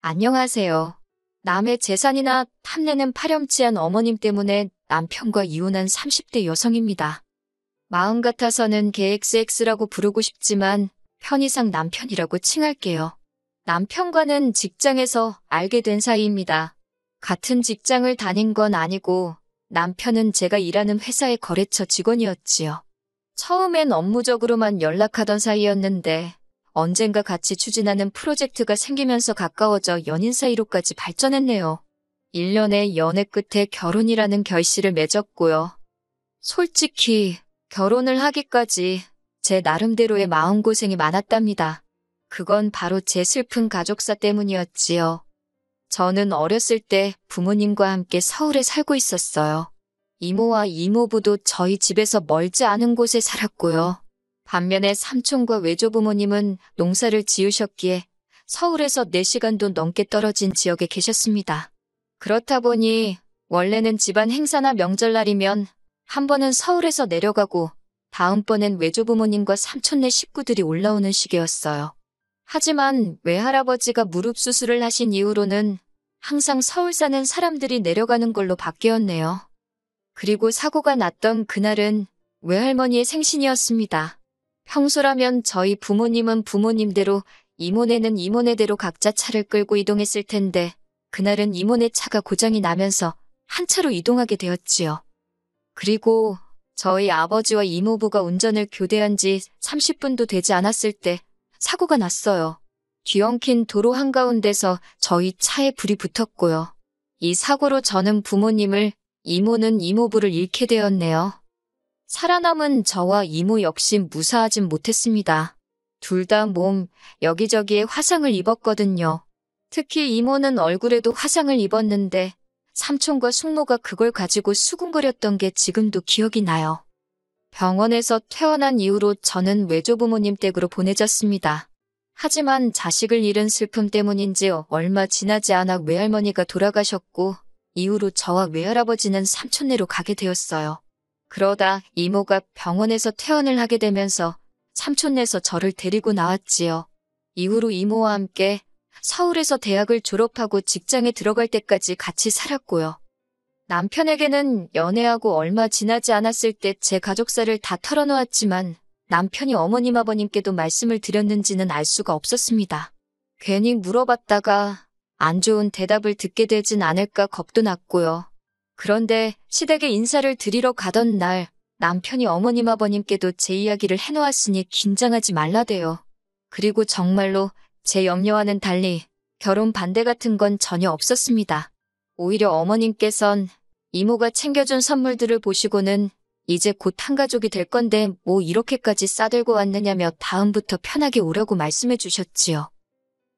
안녕하세요. 남의 재산이나 탐내는 파렴치한 어머님 때문에 남편과 이혼한 30대 여성입니다. 마음 같아서는 KXX라고 부르고 싶지만 편의상 남편이라고 칭할게요. 남편과는 직장에서 알게 된 사이입니다. 같은 직장을 다닌 건 아니고 남편은 제가 일하는 회사의 거래처 직원이었지요. 처음엔 업무적으로만 연락하던 사이였는데 언젠가 같이 추진하는 프로젝트가 생기면서 가까워져 연인 사이로까지 발전했네요. 1년의 연애 끝에 결혼이라는 결실을 맺었고요. 솔직히 결혼을 하기까지 제 나름대로의 마음고생이 많았답니다. 그건 바로 제 슬픈 가족사 때문이었지요. 저는 어렸을 때 부모님과 함께 서울에 살고 있었어요. 이모와 이모부도 저희 집에서 멀지 않은 곳에 살았고요. 반면에 삼촌과 외조부모님은 농사를 지으셨기에 서울에서 4시간도 넘게 떨어진 지역에 계셨습니다. 그렇다 보니 원래는 집안 행사나 명절날이면 한 번은 서울에서 내려가고 다음번엔 외조부모님과 삼촌네 식구들이 올라오는 시기였어요. 하지만 외할아버지가 무릎 수술을 하신 이후로는 항상 서울 사는 사람들이 내려가는 걸로 바뀌었네요. 그리고 사고가 났던 그날은 외할머니의 생신이었습니다. 평소라면 저희 부모님은 부모님대로, 이모네는 이모네대로 각자 차를 끌고 이동했을 텐데 그날은 이모네 차가 고장이 나면서 한 차로 이동하게 되었지요. 그리고 저희 아버지와 이모부가 운전을 교대한 지 30분도 되지 않았을 때 사고가 났어요. 뒤엉킨 도로 한가운데서 저희 차에 불이 붙었고요. 이 사고로 저는 부모님을, 이모는 이모부를 잃게 되었네요. 살아남은 저와 이모 역시 무사하진 못했습니다. 둘 다 몸 여기저기에 화상을 입었거든요. 특히 이모는 얼굴에도 화상을 입었는데 삼촌과 숙모가 그걸 가지고 수군거렸던 게 지금도 기억이 나요. 병원에서 퇴원한 이후로 저는 외조부모님 댁으로 보내졌습니다. 하지만 자식을 잃은 슬픔 때문인지 얼마 지나지 않아 외할머니가 돌아가셨고 이후로 저와 외할아버지는 삼촌네로 가게 되었어요. 그러다 이모가 병원에서 퇴원을 하게 되면서 삼촌네에서 저를 데리고 나왔지요. 이후로 이모와 함께 서울에서 대학을 졸업하고 직장에 들어갈 때까지 같이 살았고요. 남편에게는 연애하고 얼마 지나지 않았을 때 제 가족사를 다 털어놓았지만 남편이 어머님 아버님께도 말씀을 드렸는지는 알 수가 없었습니다. 괜히 물어봤다가 안 좋은 대답을 듣게 되진 않을까 겁도 났고요. 그런데 시댁에 인사를 드리러 가던 날 남편이 어머님 아버님께도 제 이야기를 해놓았으니 긴장하지 말라대요. 그리고 정말로 제 염려와는 달리 결혼 반대 같은 건 전혀 없었습니다. 오히려 어머님께선 이모가 챙겨준 선물들을 보시고는 이제 곧 한가족이 될 건데 뭐 이렇게까지 싸들고 왔느냐며 다음부터 편하게 오라고 말씀해 주셨지요.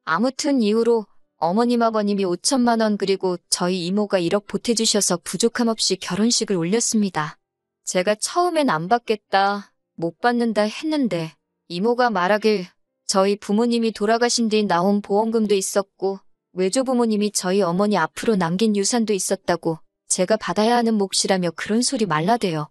아무튼 이후로 어머님 아버님이 5천만 원 그리고 저희 이모가 1억 보태주셔서 부족함 없이 결혼식을 올렸습니다. 제가 처음엔 안 받겠다, 못 받는다 했는데 이모가 말하길 저희 부모님이 돌아가신 뒤 나온 보험금도 있었고 외조부모님이 저희 어머니 앞으로 남긴 유산도 있었다고 제가 받아야 하는 몫이라며 그런 소리 말라대요.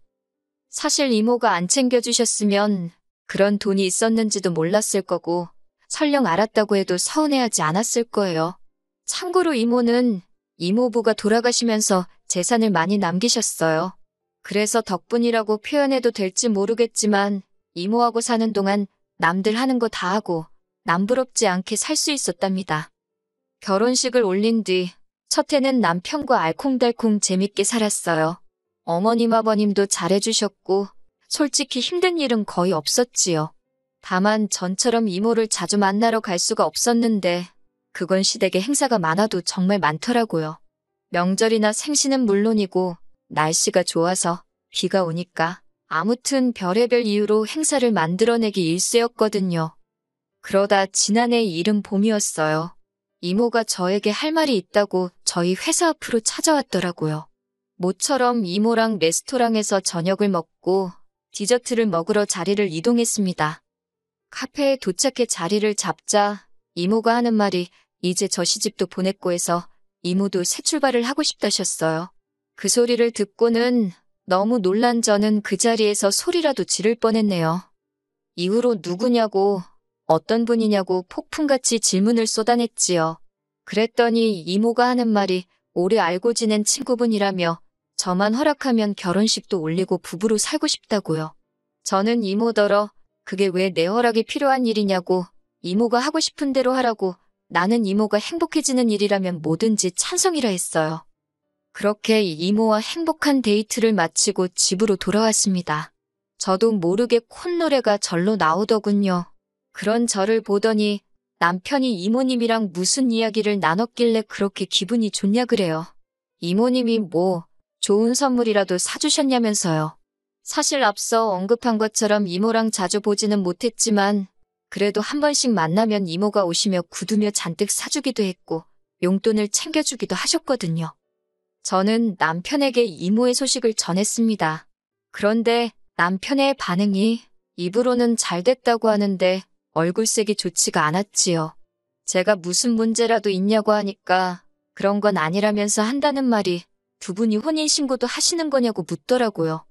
사실 이모가 안 챙겨주셨으면 그런 돈이 있었는지도 몰랐을 거고 설령 알았다고 해도 서운해하지 않았을 거예요. 참고로 이모는 이모부가 돌아가시면서 재산을 많이 남기셨어요. 그래서 덕분이라고 표현해도 될지 모르겠지만 이모하고 사는 동안 남들 하는 거 다 하고 남부럽지 않게 살 수 있었답니다. 결혼식을 올린 뒤 첫 해는 남편과 알콩달콩 재밌게 살았어요. 어머님 아버님도 잘해주셨고 솔직히 힘든 일은 거의 없었지요. 다만 전처럼 이모를 자주 만나러 갈 수가 없었는데 그건 시댁에 행사가 많아도 정말 많더라고요. 명절이나 생신은 물론이고 날씨가 좋아서 비가 오니까 아무튼 별의별 이유로 행사를 만들어내기 일쑤였거든요. 그러다 지난해 이른 봄이었어요. 이모가 저에게 할 말이 있다고 저희 회사 앞으로 찾아왔더라고요. 모처럼 이모랑 레스토랑에서 저녁을 먹고 디저트를 먹으러 자리를 이동했습니다. 카페에 도착해 자리를 잡자 이모가 하는 말이 이제 저 시집도 보냈고 해서 이모도 새 출발을 하고 싶다셨어요. 그 소리를 듣고는 너무 놀란 저는 그 자리에서 소리라도 지를 뻔했네요. 이후로 누구냐고, 어떤 분이냐고 폭풍같이 질문을 쏟아냈지요. 그랬더니 이모가 하는 말이 오래 알고 지낸 친구분이라며 저만 허락하면 결혼식도 올리고 부부로 살고 싶다고요. 저는 이모더러 그게 왜 내 허락이 필요한 일이냐고, 이모가 하고 싶은 대로 하라고, 나는 이모가 행복해지는 일이라면 뭐든지 찬성이라 했어요. 그렇게 이모와 행복한 데이트를 마치고 집으로 돌아왔습니다. 저도 모르게 콧노래가 절로 나오더군요. 그런 저를 보더니 남편이 이모님이랑 무슨 이야기를 나눴길래 그렇게 기분이 좋냐 그래요. 이모님이 뭐 좋은 선물이라도 사주셨냐면서요. 사실 앞서 언급한 것처럼 이모랑 자주 보지는 못했지만 그래도 한 번씩 만나면 이모가 오시며 구두며 잔뜩 사주기도 했고 용돈을 챙겨주기도 하셨거든요. 저는 남편에게 이모의 소식을 전했습니다. 그런데 남편의 반응이 입으로는 잘 됐다고 하는데 얼굴색이 좋지가 않았지요. 제가 무슨 문제라도 있냐고 하니까 그런 건 아니라면서 한다는 말이 두 분이 혼인신고도 하시는 거냐고 묻더라고요.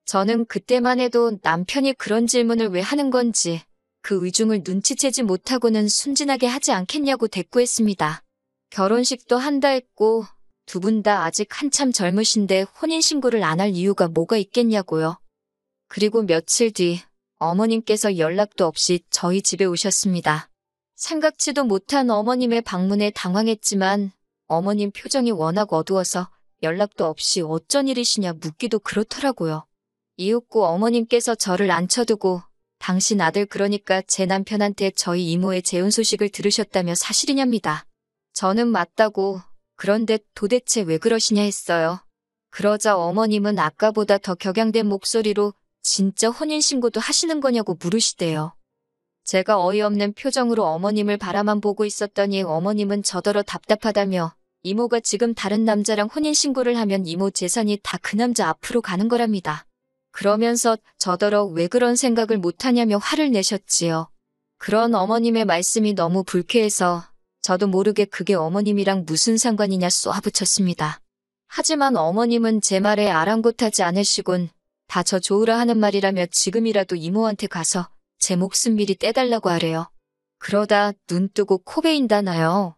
저는 그때만 해도 남편이 그런 질문을 왜 하는 건지 그 의중을 눈치채지 못하고는 순진하게 하지 않겠냐고 대꾸했습니다. 결혼식도 한다 했고 두 분 다 아직 한참 젊으신데 혼인신고를 안 할 이유가 뭐가 있겠냐고요. 그리고 며칠 뒤 어머님께서 연락도 없이 저희 집에 오셨습니다. 생각지도 못한 어머님의 방문에 당황했지만 어머님 표정이 워낙 어두워서 연락도 없이 어쩐 일이시냐 묻기도 그렇더라고요. 이윽고 어머님께서 저를 앉혀두고 당신 아들 그러니까 제 남편한테 저희 이모의 재혼 소식을 들으셨다며 사실이냐입니다. 저는 맞다고 그런데 도대체 왜 그러시냐 했어요. 그러자 어머님은 아까보다 더 격양된 목소리로 진짜 혼인신고도 하시는 거냐고 물으시대요. 제가 어이없는 표정으로 어머님을 바라만 보고 있었더니 어머님은 저더러 답답하다며 이모가 지금 다른 남자랑 혼인신고를 하면 이모 재산이 다 그 남자 앞으로 가는 거랍니다. 그러면서 저더러 왜 그런 생각을 못하냐며 화를 내셨지요. 그런 어머님의 말씀이 너무 불쾌해서 저도 모르게 그게 어머님이랑 무슨 상관이냐 쏘아붙였습니다. 하지만 어머님은 제 말에 아랑곳하지 않으시곤 다 저 좋으라 하는 말이라며 지금이라도 이모한테 가서 제 목숨 미리 떼달라고 하래요. 그러다 눈 뜨고 코 베인다나요.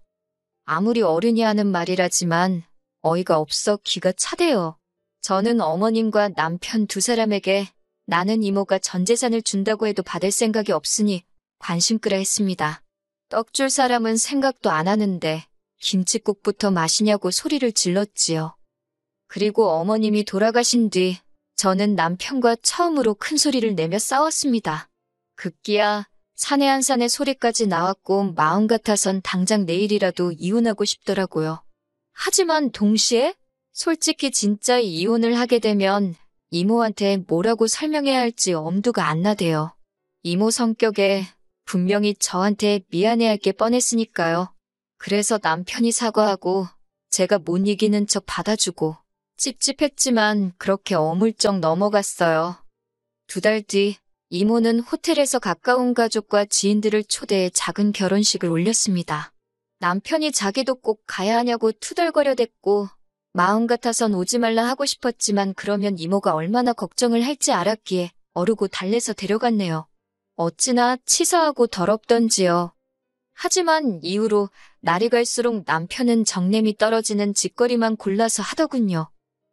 아무리 어른이 하는 말이라지만 어이가 없어 기가 차대요. 저는 어머님과 남편 두 사람에게 나는 이모가 전 재산을 준다고 해도 받을 생각이 없으니 관심 끄라 했습니다. 떡 줄 사람은 생각도 안 하는데 김칫국부터 마시냐고 소리를 질렀지요. 그리고 어머님이 돌아가신 뒤 저는 남편과 처음으로 큰 소리를 내며 싸웠습니다. 급기야 사내 한산의 소리까지 나왔고 마음 같아선 당장 내일이라도 이혼하고 싶더라고요. 하지만 동시에 솔직히 진짜 이혼을 하게 되면 이모한테 뭐라고 설명해야 할지 엄두가 안 나대요. 이모 성격에 분명히 저한테 미안해할 게 뻔했으니까요. 그래서 남편이 사과하고 제가 못 이기는 척 받아주고 찝찝했지만 그렇게 어물쩍 넘어갔어요. 2달 뒤 이모는 호텔에서 가까운 가족과 지인들을 초대해 작은 결혼식을 올렸습니다. 남편이 자기도 꼭 가야 하냐고 투덜거려댔고 마음 같아선 오지 말라 하고 싶었지만 그러면 이모가 얼마나 걱정을 할지 알았기에 어르고 달래서 데려갔네요. 어찌나 치사하고 더럽던지요. 하지만 이후로 날이 갈수록 남편은 정냄이 떨어지는 짓거리만 골라서 하더군요.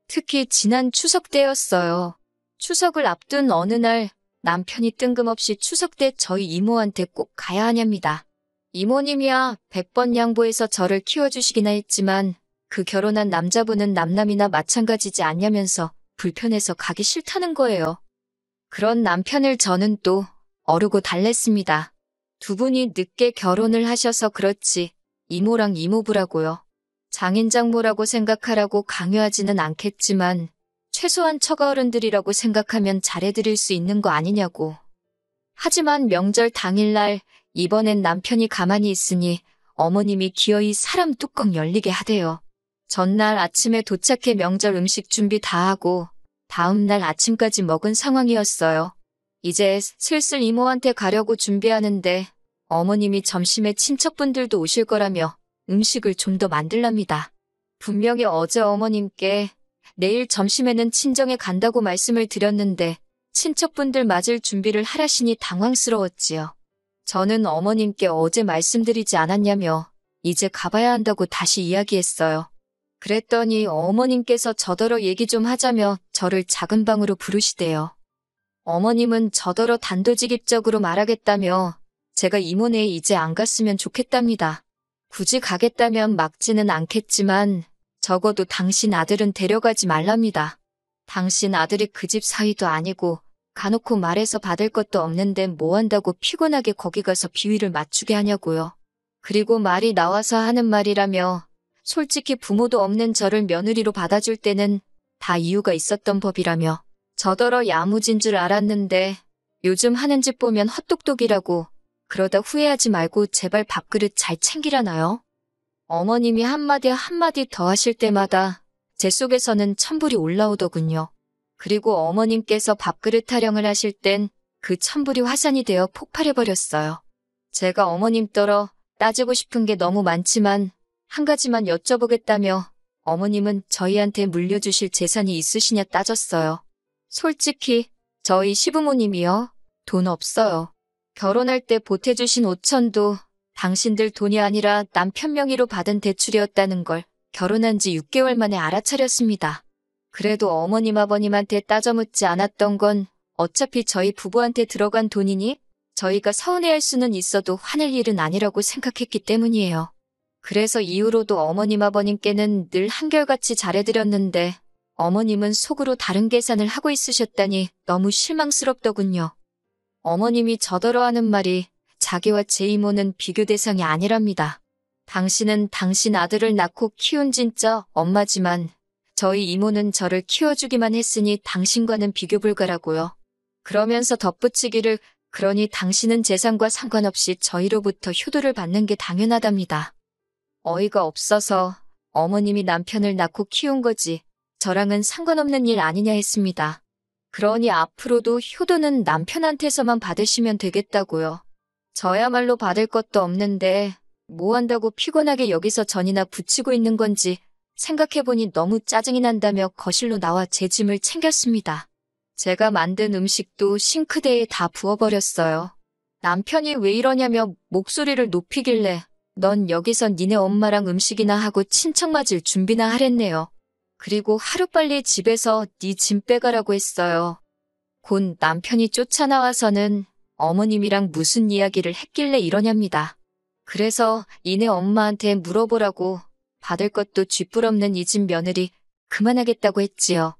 특히 지난 추석 때였어요. 추석을 앞둔 어느 날 남편이 뜬금없이 추석 때 저희 이모한테 꼭 가야 하냐입니다. 이모님이야 100번 양보해서 저를 키워주시기나 했지만 그 결혼한 남자분은 남남이나 마찬가지지 않냐면서 불편해서 가기 싫다는 거예요. 그런 남편을 저는 또 어르고 달랬습니다. 두 분이 늦게 결혼을 하셔서 그렇지 이모랑 이모부라고요. 장인장모라고 생각하라고 강요하지는 않겠지만 최소한 처가어른들이라고 생각하면 잘해드릴 수 있는 거 아니냐고. 하지만 명절 당일날 이번엔 남편이 가만히 있으니 어머님이 기어이 사람 뚜껑 열리게 하대요. 전날 아침에 도착해 명절 음식 준비 다 하고 다음날 아침까지 먹은 상황이었어요. 이제 슬슬 이모한테 가려고 준비하는데 어머님이 점심에 친척분들도 오실 거라며 음식을 좀 더 만들랍니다. 분명히 어제 어머님께 내일 점심에는 친정에 간다고 말씀을 드렸는데 친척분들 맞을 준비를 하라시니 당황스러웠지요. 저는 어머님께 어제 말씀드리지 않았냐며 이제 가봐야 한다고 다시 이야기했어요. 그랬더니 어머님께서 저더러 얘기 좀 하자며 저를 작은 방으로 부르시대요. 어머님은 저더러 단도직입적으로 말하겠다며 제가 이모네에 이제 안 갔으면 좋겠답니다. 굳이 가겠다면 막지는 않겠지만 적어도 당신 아들은 데려가지 말랍니다. 당신 아들이 그 집 사위도 아니고 가놓고 말해서 받을 것도 없는데 뭐 한다고 피곤하게 거기 가서 비위를 맞추게 하냐고요. 그리고 말이 나와서 하는 말이라며 솔직히 부모도 없는 저를 며느리로 받아줄 때는 다 이유가 있었던 법이라며 저더러 야무진 줄 알았는데 요즘 하는 짓 보면 헛똑똑이라고 그러다 후회하지 말고 제발 밥그릇 잘 챙기라나요? 어머님이 한마디 한마디 더 하실 때마다 제 속에서는 천불이 올라오더군요. 그리고 어머님께서 밥그릇 타령을 하실 땐 그 천불이 화산이 되어 폭발해버렸어요. 제가 어머님 떨어 따지고 싶은 게 너무 많지만 한 가지만 여쭤보겠다며 어머님은 저희한테 물려주실 재산이 있으시냐 따졌어요. 솔직히 저희 시부모님이요. 돈 없어요. 결혼할 때 보태주신 5천도 당신들 돈이 아니라 남편 명의로 받은 대출이었다는 걸 결혼한 지 6개월 만에 알아차렸습니다. 그래도 어머님 아버님한테 따져 묻지 않았던 건 어차피 저희 부부한테 들어간 돈이니 저희가 서운해할 수는 있어도 화낼 일은 아니라고 생각했기 때문이에요. 그래서 이후로도 어머님 아버님께는 늘 한결같이 잘해드렸는데 어머님은 속으로 다른 계산을 하고 있으셨다니 너무 실망스럽더군요. 어머님이 저더러 하는 말이 자기와 제 이모는 비교 대상이 아니랍니다. 당신은 당신 아들을 낳고 키운 진짜 엄마지만 저희 이모는 저를 키워주기만 했으니 당신과는 비교 불가라고요. 그러면서 덧붙이기를 그러니 당신은 재산과 상관없이 저희로부터 효도를 받는 게 당연하답니다. 어이가 없어서 어머님이 남편을 낳고 키운 거지 저랑은 상관없는 일 아니냐 했습니다. 그러니 앞으로도 효도는 남편한테서만 받으시면 되겠다고요. 저야말로 받을 것도 없는데 뭐 한다고 피곤하게 여기서 전이나 붙이고 있는 건지 생각해보니 너무 짜증이 난다며 거실로 나와 제 짐을 챙겼습니다. 제가 만든 음식도 싱크대에 다 부어버렸어요. 남편이 왜 이러냐며 목소리를 높이길래 넌 여기서 니네 엄마랑 음식이나 하고 친척 맞을 준비나 하랬네요. 그리고 하루빨리 집에서 네 짐 빼가라고 했어요. 곧 남편이 쫓아나와서는 어머님이랑 무슨 이야기를 했길래 이러냐입니다. 그래서 니네 엄마한테 물어보라고 받을 것도 쥐뿔없는 이 집 며느리 그만하겠다고 했지요.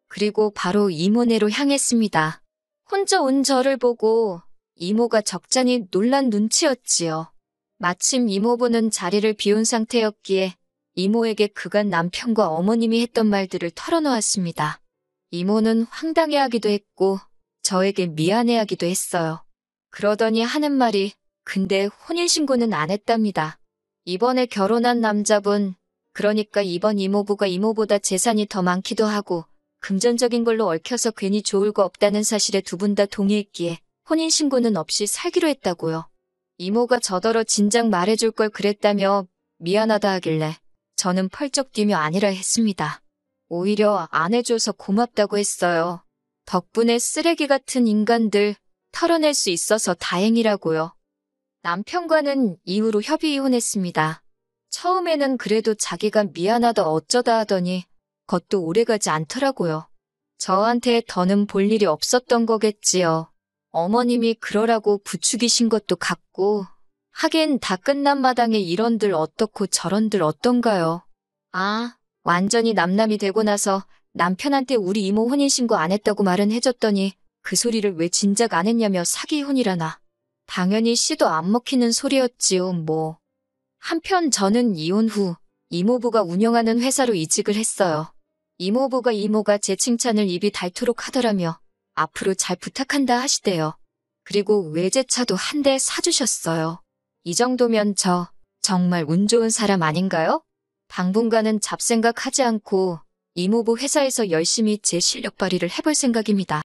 그리고 바로 이모네로 향했습니다. 혼자 온 저를 보고 이모가 적잖이 놀란 눈치였지요. 마침 이모부는 자리를 비운 상태였기에 이모에게 그간 남편과 어머님이 했던 말들을 털어놓았습니다. 이모는 황당해하기도 했고 저에게 미안해하기도 했어요. 그러더니 하는 말이 근데 혼인신고는 안 했답니다. 이번에 결혼한 남자분, 그러니까 이번 이모부가 이모보다 재산이 더 많기도 하고 금전적인 걸로 얽혀서 괜히 좋을 거 없다는 사실에 두 분 다 동의했기에 혼인신고는 없이 살기로 했다고요. 이모가 저더러 진작 말해줄 걸 그랬다며 미안하다 하길래 저는 펄쩍 뛰며 아니라 했습니다. 오히려 안 해줘서 고맙다고 했어요. 덕분에 쓰레기 같은 인간들 털어낼 수 있어서 다행이라고요. 남편과는 이후로 협의 이혼했습니다. 처음에는 그래도 자기가 미안하다 어쩌다 하더니 그것도 오래가지 않더라고요. 저한테 더는 볼 일이 없었던 거겠지요. 어머님이 그러라고 부추기신 것도 같고 하긴 다 끝난 마당에 이런들 어떻고 저런들 어떤가요. 아, 완전히 남남이 되고 나서 남편한테 우리 이모 혼인신고 안 했다고 말은 해줬더니 그 소리를 왜 진작 안 했냐며 사기혼이라나. 당연히 씨도 안 먹히는 소리였지요, 뭐. 한편 저는 이혼 후 이모부가 운영하는 회사로 이직을 했어요. 이모부가 이모가 제 칭찬을 입이 닳도록 하더라며 앞으로 잘 부탁한다 하시대요. 그리고 외제차도 한 대 사주셨어요. 이 정도면 저 정말 운 좋은 사람 아닌가요? 당분간은 잡생각 하지 않고 이모부 회사에서 열심히 제 실력 발휘를 해볼 생각입니다.